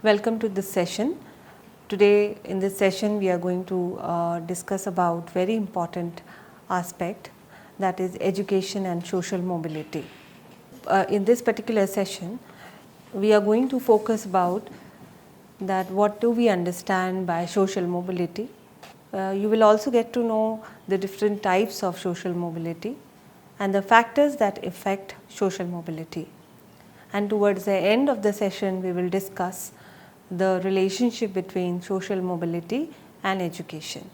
Welcome to this session. Today in this session we are going to discuss about very important aspect, that is education and social mobility. In this particular session we are going to focus about that what do we understand by social mobility. You will also get to know the different types of social mobility and the factors that affect social mobility. And towards the end of the session we will discuss the relationship between social mobility and education.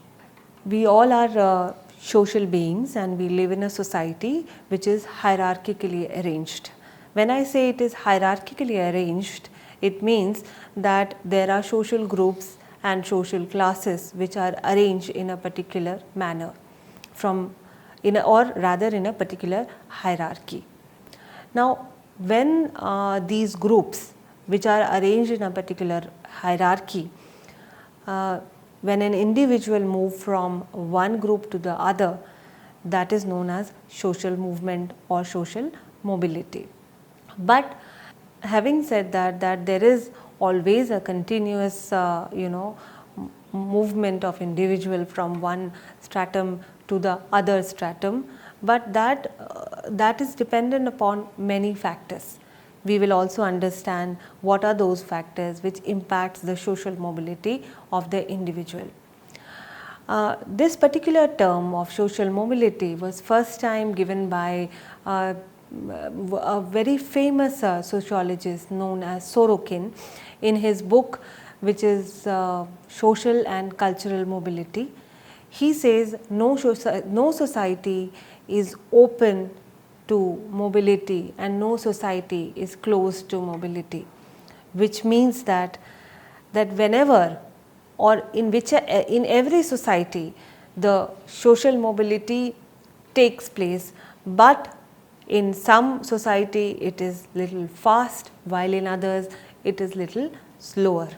We all are social beings and we live in a society which is hierarchically arranged. When I say it is hierarchically arranged, it means that there are social groups and social classes which are arranged in a particular manner in a particular hierarchy. Now, when these groups which are arranged in a particular hierarchy, when an individual moves from one group to the other, that is known as social movement or social mobility. But having said that there is always a continuous movement of individual from one stratum to the other stratum, but that is dependent upon many factors. We will also understand what are those factors which impacts the social mobility of the individual. This particular term of social mobility was first time given by a very famous sociologist known as Sorokin in his book, which is Social and Cultural Mobility. He says no society is open to mobility and no society is closed to mobility, which means that whenever or in every society the social mobility takes place, but in some society it is little fast, while in others it is little slower.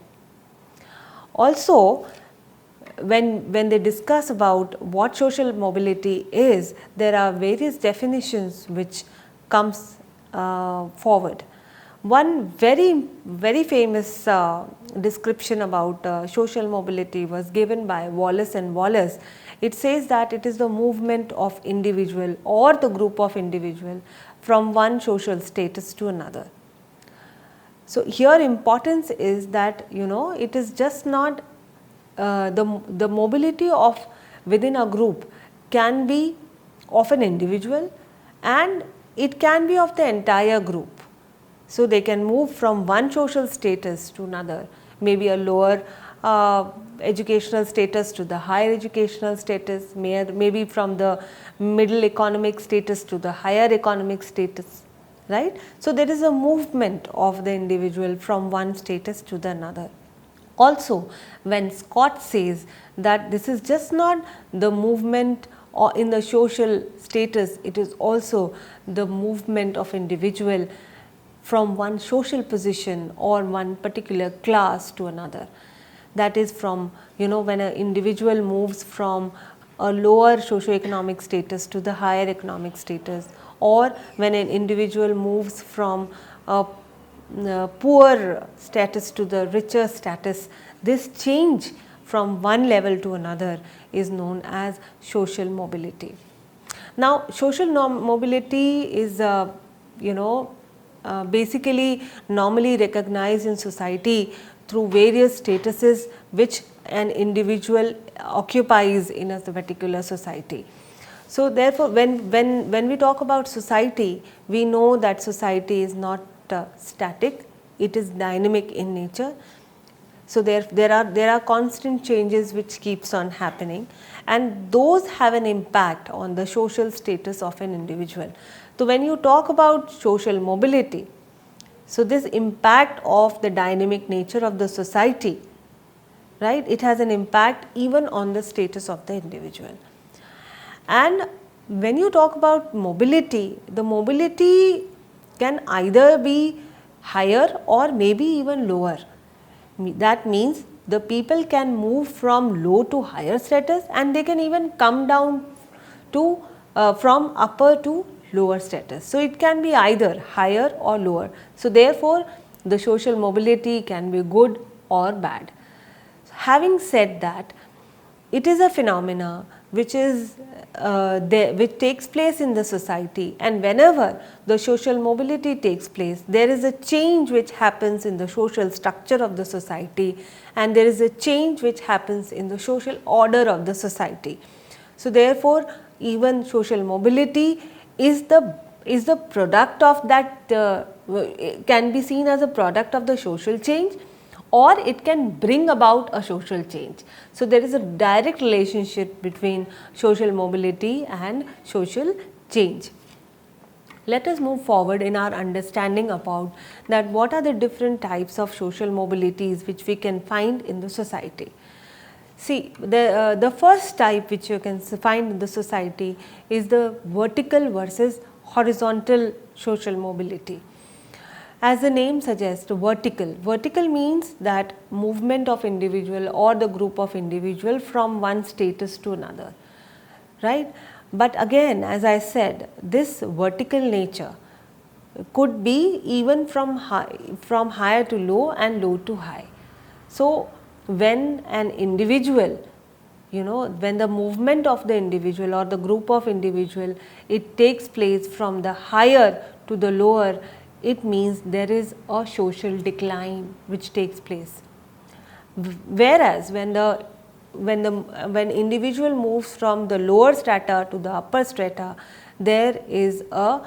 Also, when they discuss about what social mobility is, there are various definitions which comes forward. One very famous description about social mobility was given by Wallace and Wallace. It says that it is the movement of individual or the group of individual from one social status to another. So here importance is that it is just not the mobility of within a group can be of an individual and it can be of the entire group. So they can move from one social status to another, maybe a lower educational status to the higher educational status, maybe from the middle economic status to the higher economic status, right? So there is a movement of the individual from one status to the another. Also, when Scott says that this is just not the movement or in the social status, it is also the movement of individual from one social position or one particular class to another. That is from, when an individual moves from a lower socioeconomic status to the higher economic status, or when an individual moves from a poor status to the richer status, this change from one level to another is known as social mobility. Now, social mobility is basically normally recognized in society through various statuses which an individual occupies in a particular society. So therefore, when we talk about society, we know that society is not static, it is dynamic in nature. So there are constant changes which keeps on happening, and those have an impact on the social status of an individual. So when you talk about social mobility, so this impact of the dynamic nature of the society, right, it has an impact even on the status of the individual. And when you talk about mobility, the mobility can either be higher or maybe even lower. That means the people can move from low to higher status, and they can even come down to from upper to lower status. So it can be either higher or lower. So therefore, the social mobility can be good or bad. Having said that, it is a phenomena which is which takes place in the society, and whenever the social mobility takes place, there is a change which happens in the social structure of the society, and there is a change which happens in the social order of the society. So therefore, even social mobility is the product of that, can be seen as a product of the social change, or it can bring about a social change. So there is a direct relationship between social mobility and social change. Let us move forward in our understanding about that what are the different types of social mobilities which we can find in the society. See, the first type which you can find in the society is the vertical versus horizontal social mobility. As the name suggests, vertical means that movement of individual or the group of individual from one status to another, right. But again, as I said, this vertical nature could be even from higher to low and low to high. So when an individual, when the movement of the individual or the group of individual, it takes place from the higher to the lower, it means there is a social decline which takes place. Whereas when individual moves from the lower strata to the upper strata, there is a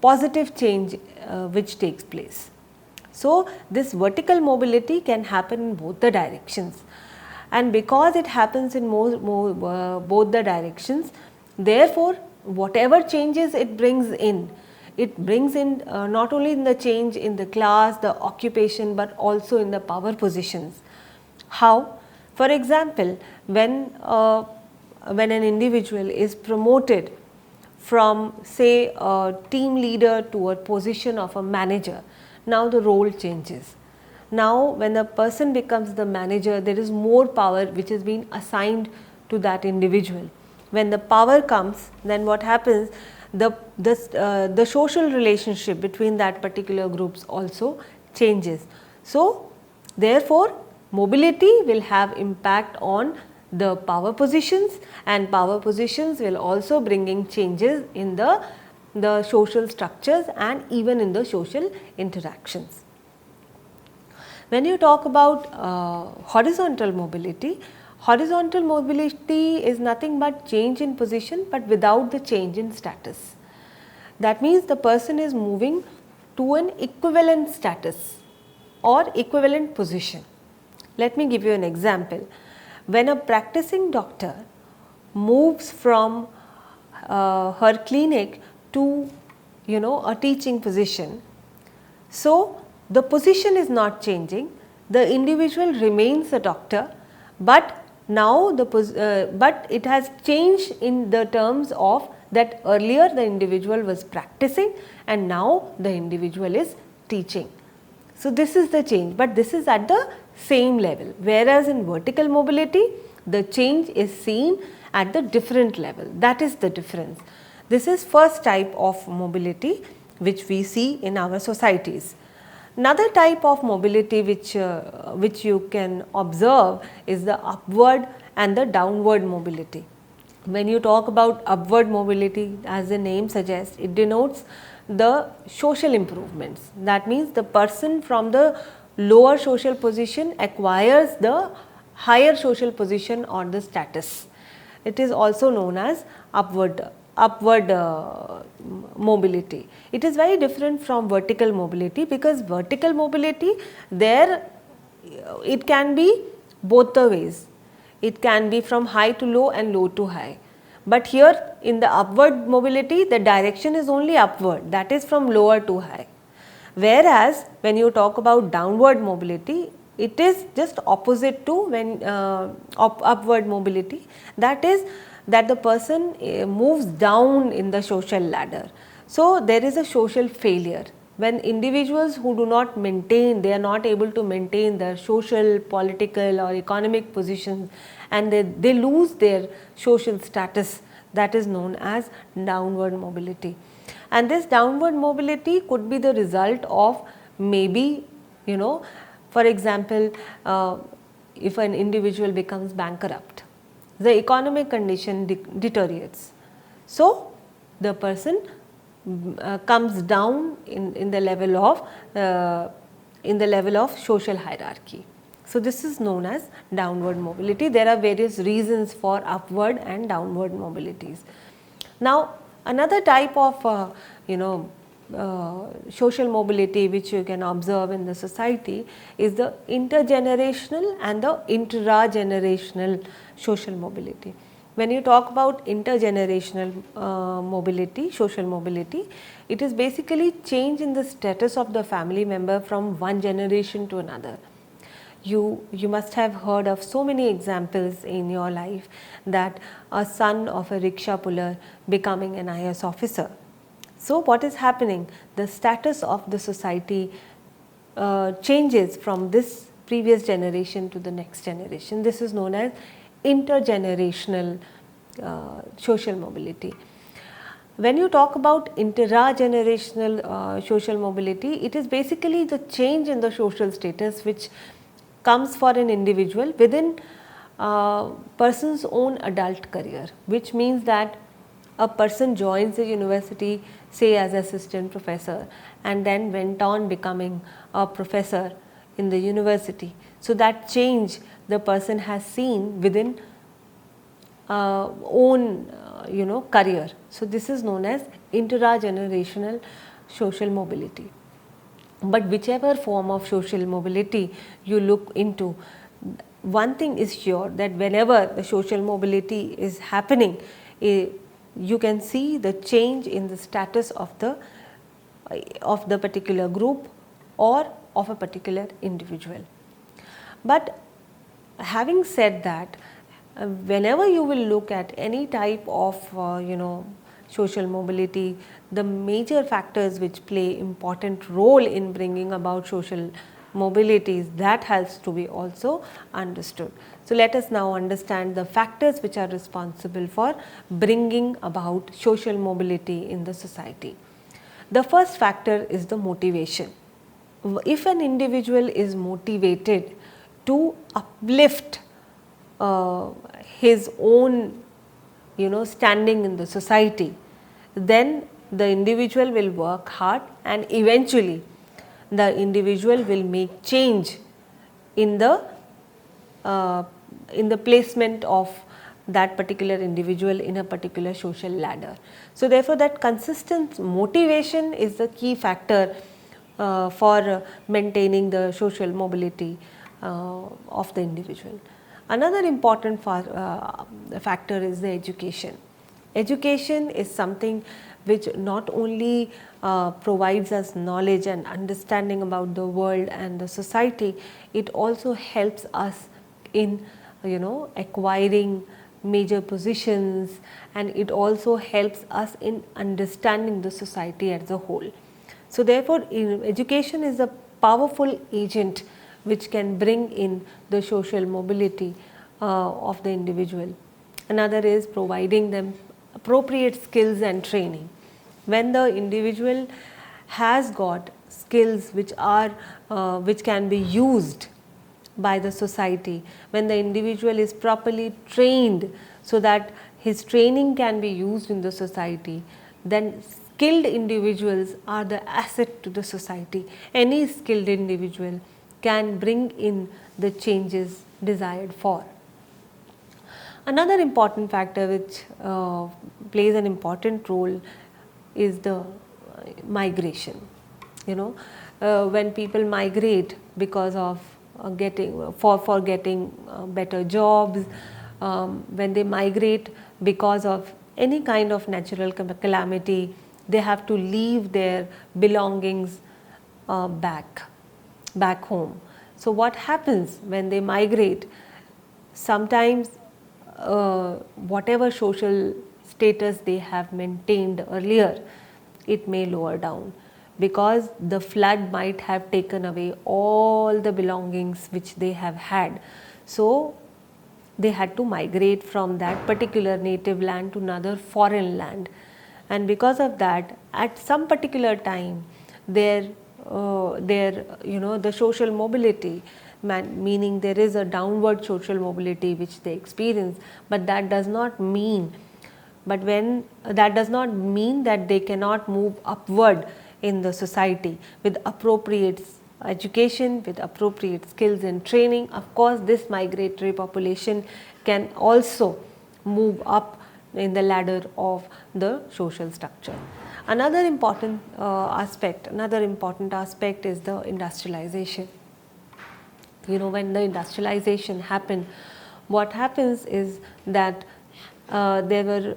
positive change which takes place. So this vertical mobility can happen in both the directions, and because it happens in both the directions, therefore whatever changes it brings in not only in the change in the class, the occupation, but also in the power positions. How? For example, when an individual is promoted from, say, a team leader to a position of a manager, now the role changes. Now when a person becomes the manager, there is more power which has been assigned to that individual. When the power comes, then what happens? The social relationship between that particular groups also changes. So therefore mobility will have impact on the power positions, and power positions will also bringing changes in the social structures and even in the social interactions. When you talk about horizontal mobility is nothing but change in position, but without the change in status. That means the person is moving to an equivalent status or equivalent position. Let me give you an example. When a practicing doctor moves from her clinic to a teaching position, so the position is not changing, the individual remains a doctor, but now but it has changed in the terms of that earlier the individual was practicing and now the individual is teaching. So this is the change, but this is at the same level, whereas in vertical mobility the change is seen at the different level. That is the difference. This is first type of mobility which we see in our societies. Another type of mobility which you can observe is the upward and the downward mobility. When you talk about upward mobility, as the name suggests, it denotes the social improvements. That means the person from the lower social position acquires the higher social position or the status. It is also known as upward mobility. It is very different from vertical mobility, because vertical mobility, there it can be both the ways. It can be from high to low and low to high. But here in the upward mobility, the direction is only upward, that is from lower to high. Whereas when you talk about downward mobility, it is just opposite to when upward mobility, that is that the person moves down in the social ladder. So there is a social failure. When individuals who do not maintain, they are not able to maintain their social, political or economic positions, and they lose their social status, that is known as downward mobility. And this downward mobility could be the result of Maybe, for example, if an individual becomes bankrupt, the economic condition deteriorates. So, the person comes down in the level of social hierarchy. So, this is known as downward mobility. There are various reasons for upward and downward mobilities. Now, another type of social mobility which you can observe in the society is the intergenerational and the intragenerational social mobility. When you talk about intergenerational mobility, social mobility, it is basically change in the status of the family member from one generation to another. You must have heard of so many examples in your life that a son of a rickshaw puller becoming an IAS officer. So, what is happening? The status of the society changes from this previous generation to the next generation. This is known as intergenerational social mobility. When you talk about intragenerational social mobility, it is basically the change in the social status which comes for an individual within person's own adult career, which means that a person joins a university, say as assistant professor, and then went on becoming a professor in the university. So, that change the person has seen within own career. So, this is known as intergenerational social mobility. But whichever form of social mobility you look into, one thing is sure, that whenever the social mobility is happening, you can see the change in the status of the particular group or of a particular individual. But having said that, whenever you will look at any type of social mobility, the major factors which play important role in bringing about social mobilities, that has to be also understood. So, let us now understand the factors which are responsible for bringing about social mobility in the society. The first factor is the motivation. If an individual is motivated to uplift his own standing in the society, then the individual will work hard and eventually the individual will make change in the placement of that particular individual in a particular social ladder. So, therefore, that consistent motivation is the key factor for maintaining the social mobility of the individual. Another important factor is the education. Education is something which not only provides us knowledge and understanding about the world and the society, it also helps us in acquiring major positions, and it also helps us in understanding the society as a whole. So, therefore, education is a powerful agent which can bring in the social mobility of the individual. Another is providing them appropriate skills and training. When the individual has got skills which can be used by the society, when the individual is properly trained so that his training can be used in the society, then skilled individuals are the asset to the society. Any skilled individual can bring in the changes desired for. Another important factor which plays an important role is the migration. When people migrate because of getting better jobs, when they migrate because of any kind of natural calamity, they have to leave their belongings back home. So, what happens when they migrate? Sometimes whatever social status they have maintained earlier, it may lower down, because the flood might have taken away all the belongings which they have had. So, they had to migrate from that particular native land to another foreign land, and because of that, at some particular time their their the social mobility, meaning there is a downward social mobility which they experience, but that does not mean that they cannot move upward in the society with appropriate education, with appropriate skills and training. Of course, this migratory population can also move up in the ladder of the social structure. Another important aspect is the industrialization. When the industrialization happened, what happens is that there were,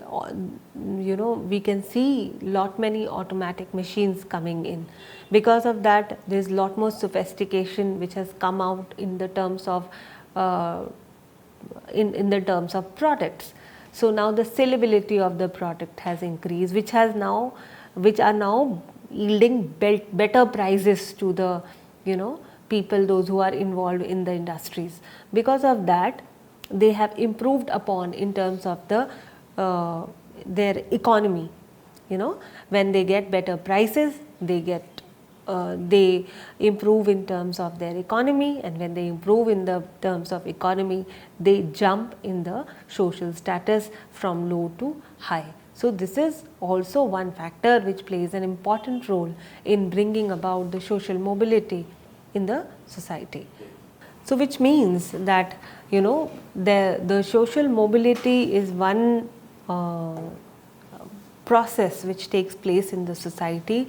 we can see many automatic machines coming in. Because of that, there is lot more sophistication which has come out in the terms of products. So now the sellability of the product has increased, which are now yielding better prices to the people, those who are involved in the industries. Because of that, they have improved upon in terms of their economy. When they get better prices, they improve in terms of their economy, and when they improve in the terms of economy, they jump in the social status from low to high. So this is also one factor which plays an important role in bringing about the social mobility in the society. So which means that the social mobility is one process which takes place in the society,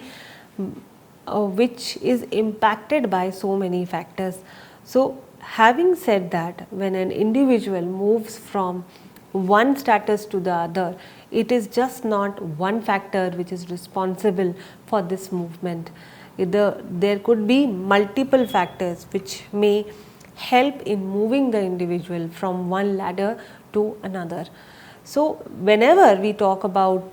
which is impacted by so many factors. So having said that, when an individual moves from one status to the other, it is just not one factor which is responsible for this movement. There could be multiple factors which may help in moving the individual from one ladder to another. So whenever we talk about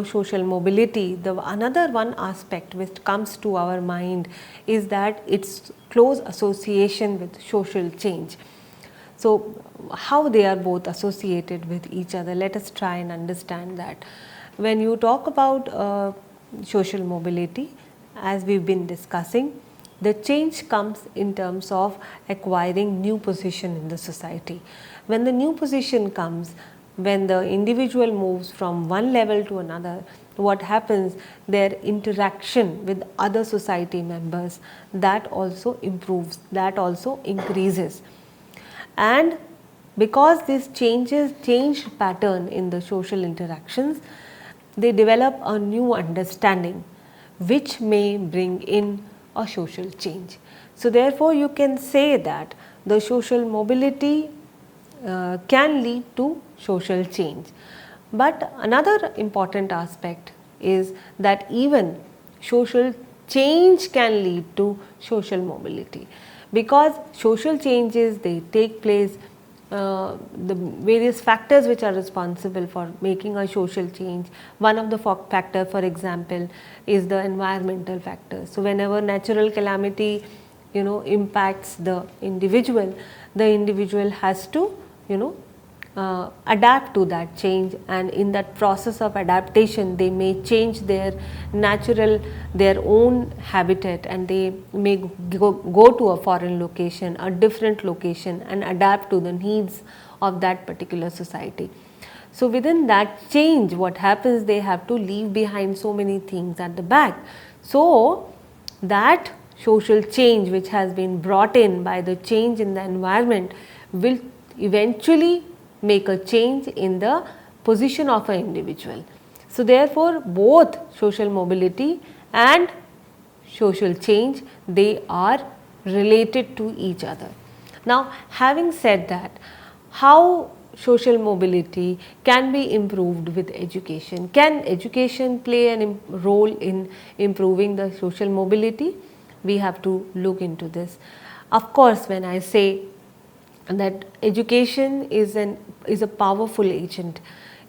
social mobility, the another one aspect which comes to our mind is that its close association with social change. So how they are both associated with each other, let us try and understand that. When you talk about social mobility, as we've been discussing, the change comes in terms of acquiring new position in the society. When the new position comes, when the individual moves from one level to another, what happens, their interaction with other society members, that also improves, that also increases. And because this changed pattern in the social interactions, they develop a new understanding which may bring in a social change. So therefore you can say that the social mobility can lead to social change. But another important aspect is that even social change can lead to social mobility, because social changes, they take place, the various factors which are responsible for making a social change. One of the factor, for example, is the environmental factor. So whenever natural calamity impacts the individual has to adapt to that change, and in that process of adaptation they may change their own habitat, and they may go to a foreign location, a different location, and adapt to the needs of that particular society. So within that change, what happens, they have to leave behind so many things at the back. So that social change which has been brought in by the change in the environment will eventually make a change in the position of an individual. So therefore both social mobility and social change, they are related to each other. Now having said that, how social mobility can be improved with education? Can education play a role in improving the social mobility? We have to look into this. Of course, when I say that education is a powerful agent,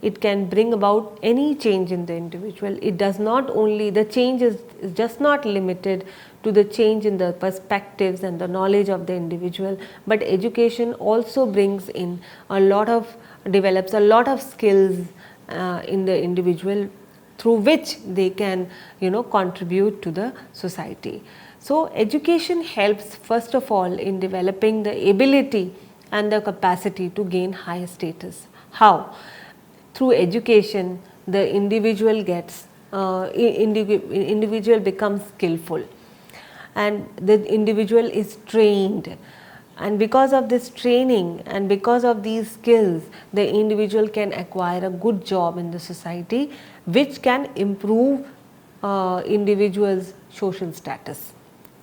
it can bring about any change in the individual. It does not only, the change is just not limited to the change in the perspectives and the knowledge of the individual, but education also brings in develops a lot of skills in the individual, through which they can contribute to the society. So education helps first of all in developing the ability and the capacity to gain higher status. How? Through education the individual gets individual becomes skillful, and the individual is trained, and because of this training and because of these skills the individual can acquire a good job in the society, which can improve individual's social status.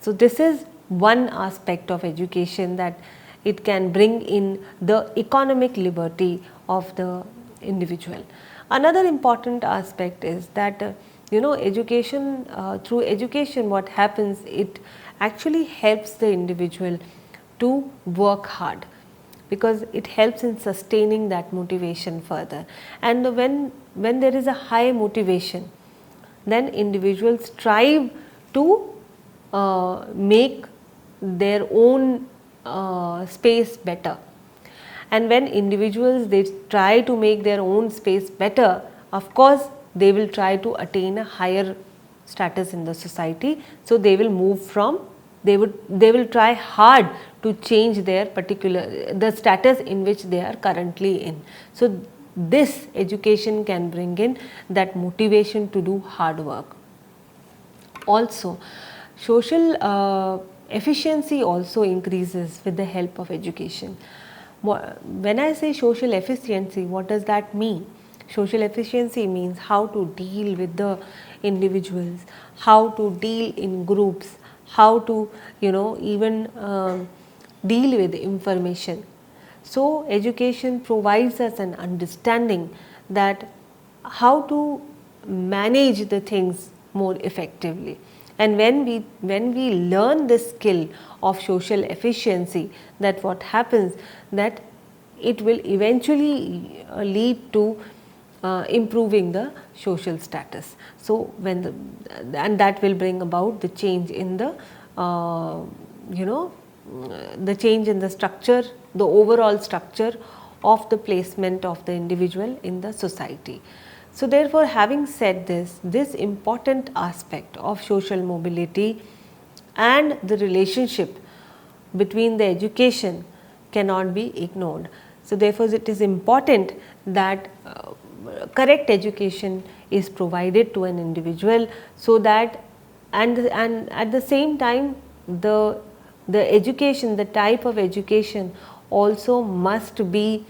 So this is one aspect of education, that it can bring in the economic liberty of the individual. Another important aspect is that education, through education what happens, it actually helps the individual to work hard, because it helps in sustaining that motivation further. And when there is a high motivation, then individuals strive to make their own space better. And when individuals they try to make their own space better, of course they will try to attain a higher status in the society. So they will move from, they will try hard to change their particular, the status in which they are currently in. So this education can bring in that motivation to do hard work. Also, social efficiency also increases with the help of education. When I say social efficiency, what does that mean? Social efficiency means how to deal with the individuals, how to deal in groups, how to even deal with information. So education provides us an understanding that how to manage the things more effectively. And when we learn this skill of social efficiency, that what happens, that it will eventually lead to improving the social status. So and that will bring about the change in the the change in the structure, the overall structure of the placement of the individual in the society. So therefore, having said this important aspect of social mobility and the relationship between the education cannot be ignored. So therefore, it is important that correct education is provided to an individual, so that and at the same time the education, the type of education also must be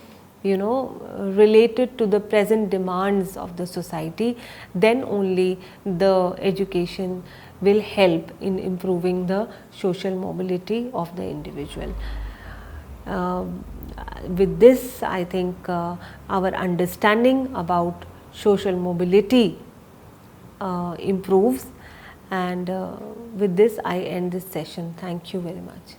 related to the present demands of the society. Then only the education will help in improving the social mobility of the individual. With this, I think our understanding about social mobility improves, and with this I end this session. Thank you very much.